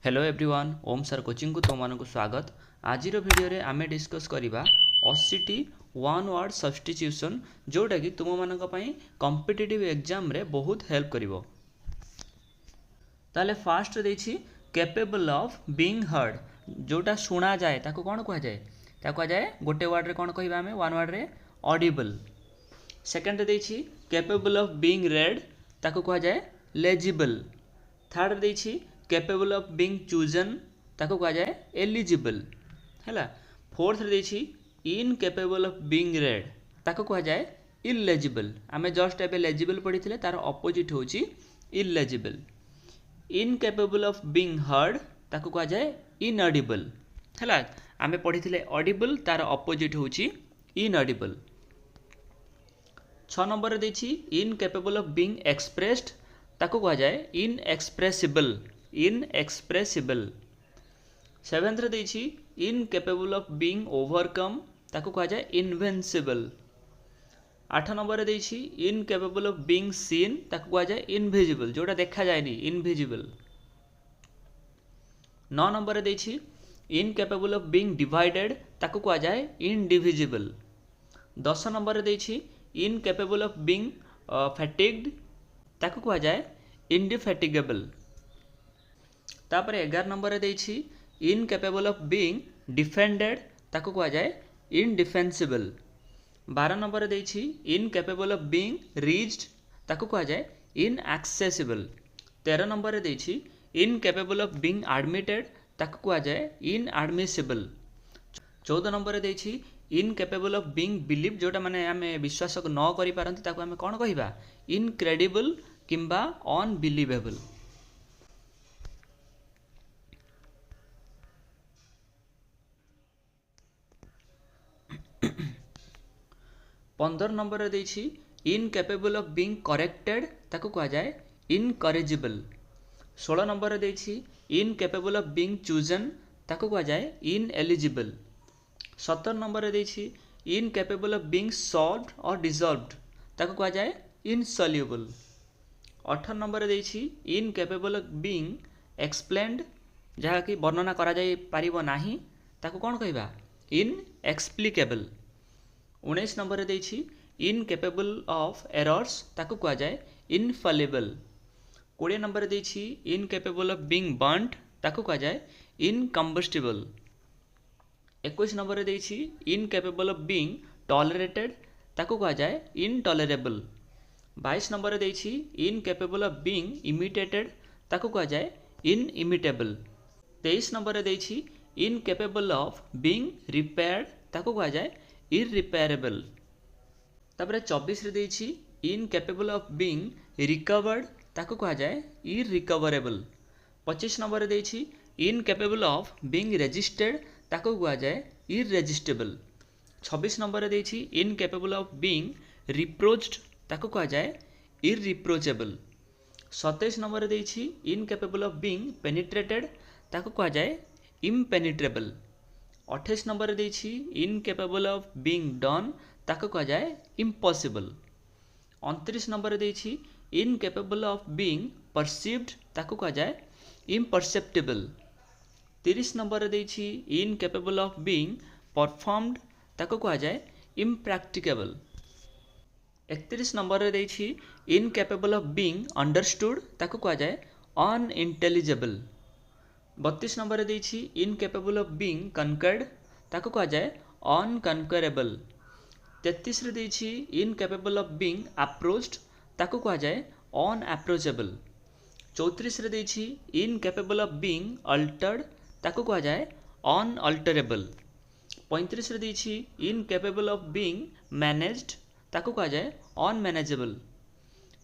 Hello everyone, ओम sir coaching को तुम मानक स्वागत। आज वीडियो रे आमे डिस्कस करिबा 80टी वन वर्ड सब्स्टिट्यूशन जोटा कि तुम मानक पई कॉम्पिटिटिव एग्जाम रे बहुत हेल्प करिवो। ताले फास्ट देछि कैपेबल ऑफ बीइंग हर्ड, जोटा सुना जाए ताको कोन कहा जाए? ताको कहा जाए गोटे वर्ड रे कोन कहिबा हमें वन वर्ड रे ऑडिबल। सेकंड देछि कैपेबल ऑफ बीइंग रेड, ताको कहा जाए लेजिबल। थर्ड देछि कैपेबल ऑफ बीइंग चूजन, ताको कहा जाए एलिजिबल हैला। फोर्थ देछि इनकैपेबल ऑफ बीइंग रेड, ताको कहा जाए इलेजिबल। आमे जस्ट एबे लेजिबल पढ़िथिले, तार ऑपोजिट होछि illegible. Incapable of being heard, ताको कहा जाए इनऑडिबल हैला। आमे पढ़िथिले ऑडिबल, तार ऑपोजिट होछि इनऑडिबल। 6 नंबर देछि इनकैपेबल ऑफ बीइंग एक्सप्रेस्ड, ताको कहा जाए इनएक्सप्रेसिबल इनएक्सप्रेसिबल। 7th देछि इनकैपेबल ऑफ बीइंग ओवरकम, ताको कहा जाए इनविंसिबल। 8 नंबर देछि इनकैपेबल ऑफ बीइंग सीन, ताको कहा जाए इनविजिबल, जोटा देखा जाएनी इनविजिबल। 9 नंबर देछि इनकैपेबल ऑफ बीइंग डिवाइडेड, ताको कहा जाए इनडिविजिबल। 10 नंबर देछि इनकैपेबल ऑफ बीइंग फैटिग्ड, ताको कहा जाए इंडिफैटिगेबल। तापर 11 नंबर देछि इनकैपेबल ऑफ बीइंग डिफेंडेड, ताको कहा जाए इनडिफेंसिबल। 12 नंबर देछि इनकैपेबल ऑफ बीइंग रीच्ड, ताको कहा जाए इनएक्सेसिबल। 13 नंबर देछि इनकैपेबल ऑफ बीइंग एडमिटेड, ताको कहा जाए इनएडमिसिबल। 14 नंबर देछि इनकैपेबल ऑफ बीइंग बिलीव, जोटा माने आमे विश्वास न करि पारंती, ताको आमे कोन कहिबा? इनक्रेडिबल किंबा अनबिलीवेबल। 15 नंबर देछि इनकैपेबल ऑफ बीइंग करेक्टेड, ताको कहा जाए इनकरेजिबल। 16 नंबर देछि इनकैपेबल ऑफ बीइंग चूजन, ताको कहा जाए इनएलिजिबल। 17 नंबर देछि इनकैपेबल ऑफ बीइंग सॉल्व्ड और डिसॉल्व्ड, ताको कहा जाए इनसॉल्युबल। 18 नंबर देछि इनकैपेबल ऑफ बीइंग एक्सप्लेन्ड, जहाँ कि वर्णना करा जाय पारिबो नाही, ताको कोन कहिबा? इनएक्सप्लिकेबल। 19 नंबर देछि इनकैपेबल ऑफ एरर्स, ताको कहा जाए इनफॉलिबल। 20 नंबर देछि इनकैपेबल ऑफ बीइंग बर्न्ड, ताको कहा जाए इनकम्बस्टिबल। 21 नंबर देछि इनकैपेबल ऑफ बीइंग टॉलरेटेड, ताको कहा जाए इनटॉलरेबल। 22 नंबर देछि इनकैपेबल ऑफ बीइंग इमिटेटेड, ताको कहा जाए इनइमिटेबल। 23 नंबर देछि इनकैपेबल ऑफ बीइंग रिपेयर्ड, ताको कहा जाए इररिपेयरेबल। तापर 24 रे देछि इनकैपेबल ऑफ बीइंग रिकवर्ड, ताको कहा जाए इररिकवरेबल। 25 नंबर देछि इनकैपेबल ऑफ बीइंग रजिस्टर्ड, ताको कहा जाए इररेजिस्टेबल। 26 नंबर देछि इनकैपेबल ऑफ बीइंग रिप्रोच्ड, ताको कहा जाए इररिप्रोचेबल। 27 नंबर देछि इनकैपेबल ऑफ बीइंग पेनिट्रेटेड, ताको कहा जाए इम्पेनिट्रेबल। 28 नंबर देछि इनकैपेबल ऑफ बीइंग डन, ताको कहा जाए इम्पॉसिबल। 29 नंबर देछि इनकैपेबल ऑफ बीइंग परसीव्ड, ताको कहा जाए इम्परसेप्टिबल। 30 नंबर देछि इनकैपेबल ऑफ बीइंग परफॉर्म्ड, ताको कहा जाए इम्प्रैक्टिकेबल। 31 नंबर देछि इनकैपेबल ऑफ बीइंग अंडरस्टूड, ताको कहा जाए अनइंटेलिजिबल। 32 नंबर देछि इनकैपेबल ऑफ बीइंग कनकर्ड, ताको कहा जाए अनकनकरेबल। 33 रे देछि इनकैपेबल ऑफ बीइंग अप्रोच्ड, ताको कहा जाए अनअप्रोचेबल। 34 रे देछि इनकैपेबल ऑफ बीइंग अल्टर्ड, ताको कहा जाए अनअल्टरेबल। 35 रे देछि इनकैपेबल ऑफ बीइंग मैनेज्ड, ताको कहा जाए अनमैनेजेबल।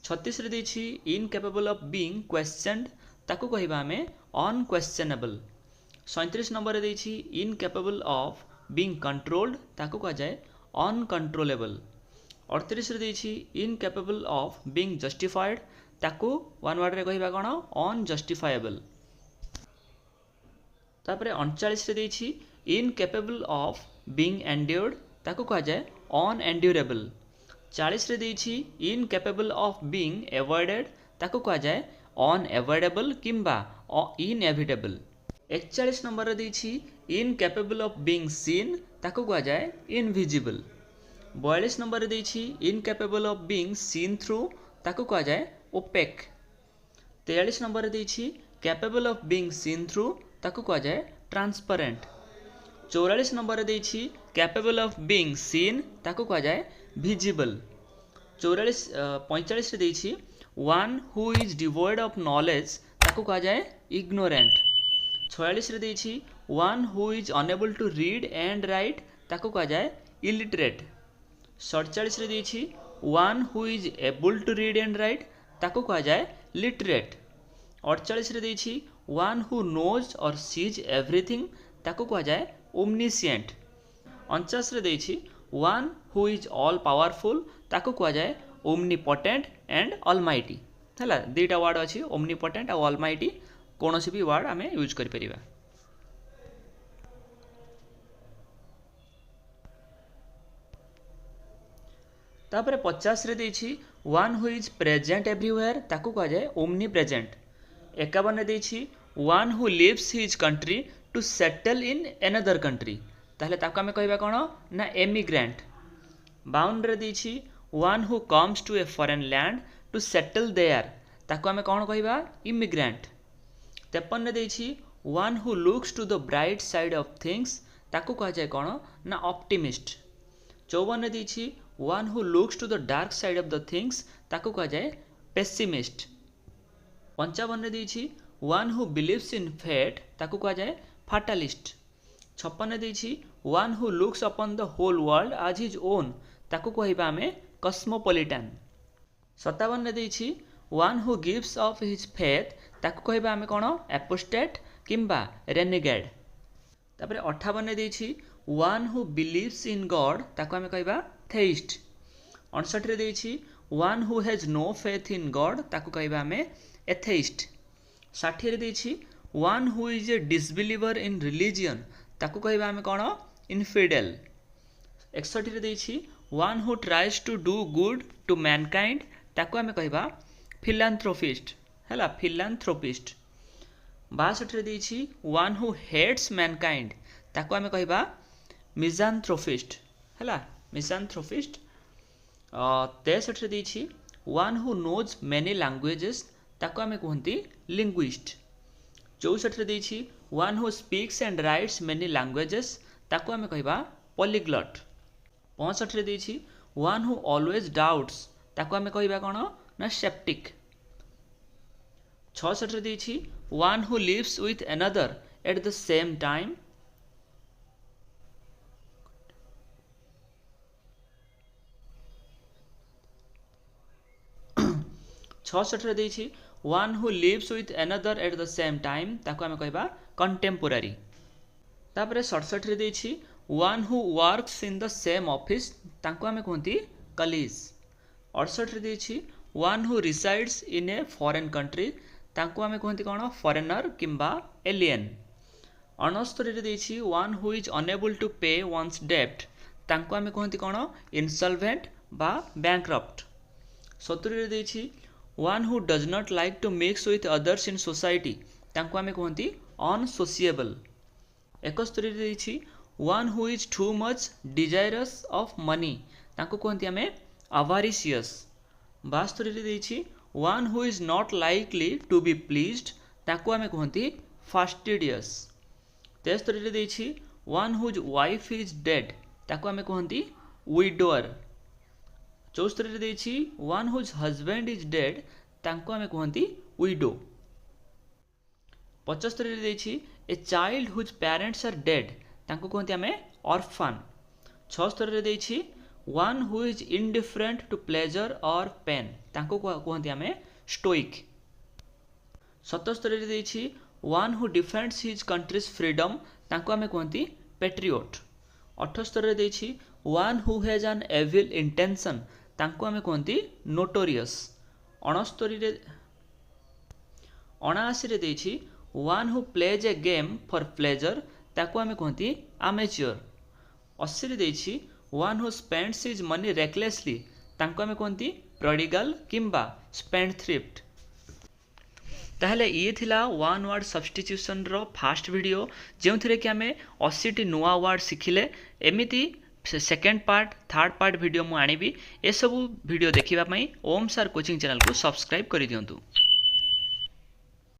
36 रे देछि इनकैपेबल ऑफ बीइंग क्वेश्चनड, ताको कहिबा हमें अनक्वेश्चनेबल। 37 नंबर देछि इनकैपेबल ऑफ बीइंग कंट्रोल्ड, ताको कहा जाए अनकंट्रोलेबल। 38 रे देछि इनकैपेबल ऑफ बीइंग जस्टिफाइड, ताको वन वर्ड रे कहिबा कोन? अनजस्टिफाएबल। तापर 39 रे देछि इनकैपेबल ऑफ बीइंग एंड्योर्ड, ताको कहा जाए अनएंड्यूरेबल। 40 रे देछि इनकैपेबल ऑफ बीइंग एवॉइडेड, ताको कहा जाए अनएवॉइडेबल किंबा इनएविटेबल। 41 नंबर देछि इनकैपेबल ऑफ बीइंग सीन ताको कहा जाए इनविजिबल। 42 नंबर देछि incapable of being seen through ताको कहा जाए ओपेक। 43 नंबर देछि capable of being seen through ताको कहा जाए ट्रांसपेरेंट। 44 नंबर देछि कैपेबल ऑफ बीइंग सीन ताको कहा जाए विजिबल। 45 देछि one who is devoid of knowledge ताको कहा जाए इग्नोरेंट। 46 देछि one who is unable to read and write ताको कहा जाए इलिटरेट। 47 देछि one who is able to read and write ताको कहा जाए लिटरेट। 48 देछि वन हु नोज और सीज एवरीथिंग ताको कहा जाए ओमनिसिएंट। 49 देछि one who is all powerful ताको कहा जाए ओमनिपोटेंट एंड ऑलमाइटी। हैला दुईटा वर्ड अच्छी ओमनिपोटेंट और ऑलमाइटी कौन भी वर्ड आम यूज कर परिबा। तापर 50 रे देछि one who is present everywhere ताको कहा जाए ओमनी प्रेजेंट। 51 देछि one who lives his country to settle in another country ताहले ताको आमे कहबा कोन ना एमिग्रेंट। 52 रे देछि one who comes to a foreign land to settle there ताको आमे कोन कहबा इमिग्रेंट। 53 देछि one who looks to the bright side of things ताको कहा जाए कोन ना ऑप्टिमिस्ट। 54 देछि one who looks to the dark side of the things ताको कहा जाए पेसिमिस्ट। 55 देछि one who believes in fate ताको कहा जाए फाटालिस्ट। 56 देछि one who looks upon the whole world as his own ताको कहबा आमे कस्मोपॉलिटन। 57 देछि one who gives off his faith ताको कहबा आमे कोन एपोस्टेट किंबा रेनिगेड। तापर 58 देछि one who believes in God ताको आमे कहबा थेइस्ट। 59 देछि one who has no faith in God ताको कहबा आमे एथेइस्ट। 60 देछि one who is a disbeliever in religion ताको कहबा आमे कोन इनफिडेल। 61 देछि one who tries to do good to mankind ताको आमे कहबा फिलांथ्रोपिस्ट हैला फिलांथ्रोपिस्ट। 62 देछि वन हु हेट्स मैनकाइंड ताको आमे कहबा मिजांथ्रोपिस्ट हैला मिजांथ्रोपिस्ट। 63 देछि one who knows many languages ताको आमे कहंती लिंग्विस्ट। 64 देछि one who speaks and writes many languages ताको आमे कहबा पॉलीग्लॉट। 65 देछि वन हु ऑलवेज डाउट्स ताको आमे कहबा कोन ना सेप्टिक। 66 देछि one who lives with another at the same time. 66 देछि one who lives with another at the same time ताको आमे कहबा कंटेम्पोरारी। तापर 67 देछि one who works in the same office ताको आमे कहंती कलीज। 68 देछि one who resides in a foreign country ताको आमे कहंती कोन फॉरेनर किंबा एलियन। 69 देछि one who is unable to pay one's डेब्ट ताको आमे कहंती कोन इनसॉल्वेंट बा बैंकरप्ट। 70 देछि one who does not like to mix with others in society ताको आमे कहंती अनसोशिएबल। 71 देछि one who is too much desirous of money ताको कहंती आमे अवारिशियस। 72 देछि one who is not likely to be pleased ताको आमे कहंती फास्टिडियस। 73 देछि one whose wife is dead ताको आमे कहंती विडोअर। 74 देछि one whose husband is dead ताको आमे कहंती विडो। 75 देछि a child whose parents are dead ताको कहंती आमे ऑर्फन। 76 देछि one who is indifferent to pleasure और पेन ताको कहंती आमे स्टोइक। 77 देछि one who defends his country's freedom ताको आमे कहंती पेट्रियोट। 78 देछि one who has an evil intention ताको आमे कहंती नोटोरियस। 79 देछि one who plays a game for pleasure ताको आमे कहंती अमेच्योर। 80 देछि one who spends his money recklessly ताको आमे कहंती प्रोडिगल किंबा स्पेंड थ्रिफ्ट। ताहले ये थिला वन वर्ड सब्स्टिट्यूशन रो फास्ट वीडियो जो थे कि आम 80 नुआ वर्ड शिखिले एमती second part third part video मु आनिबी ए सब वीडियो देखिबा पई ओम सर कोचिंग चैनल को सब्सक्राइब कर दियंतु।